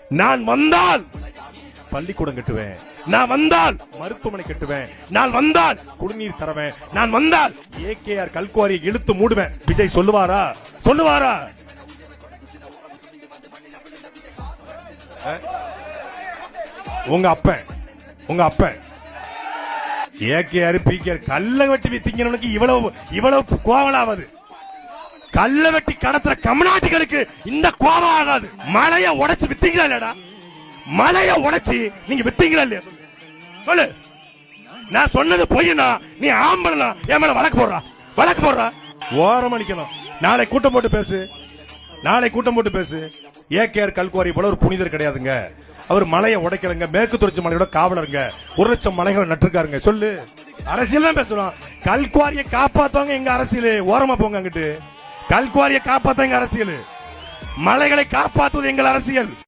நான் வந்தால் பள்ளிக்கூடம் கட்டுவேன், நான் வந்தால் மருத்துவமனை கட்டுவேன், நான் வந்தால் குடிநீர் தருவேன், நான் வந்தால் ஏகேஆர் கல்குவாரியை இழுத்து மூடுவேன். விஜய் சொல்லுவாரா? சொல்லுவாரா? உங்க அப்பன் ஏகேஆர் பிகேஆர் கல்ல வெட்டி வித்தீங்கன்னு இவ்வளவு கோவலாவது. கல்ல வெட்டி கடத்துற கம்நாட்டிகளுக்கு இந்த கோபம் ஆகாது. மலைய உடைச்சு வித்தீங்களா இல்லடா? மலைய உடைச்சு நீங்க வித்தீங்களா இல்லையா? சொல்லு. நான் சொன்னது பொய்னா நீ ஆம்பளா என் மேல வழக்கு போடுறா. ஓரம் அடிக்கணும். நாளை கூட்டம் போட்டு பேசு. ஏகேஆர் கல்குவாரி போல ஒரு புனிதர் கிடையாதுங்க. அவர் மலையை உடைக்கலங்க. மேற்கு தொடர்ச்சி மலையோட காவலருங்க. 1,00,000 மலைகளை நட்டிருக்காருங்க. சொல்லு. அரசியல் தான் பேசுறோம். கல்குவாரியை காப்பாத்தவங்க எங்க அரசியல். ஓரமா போங்க அங்கிட்டு. கல்குவாரியை காப்பாத்தவங்க அரசியல். மலைகளை காப்பாற்றுவது எங்கள் அரசியல்.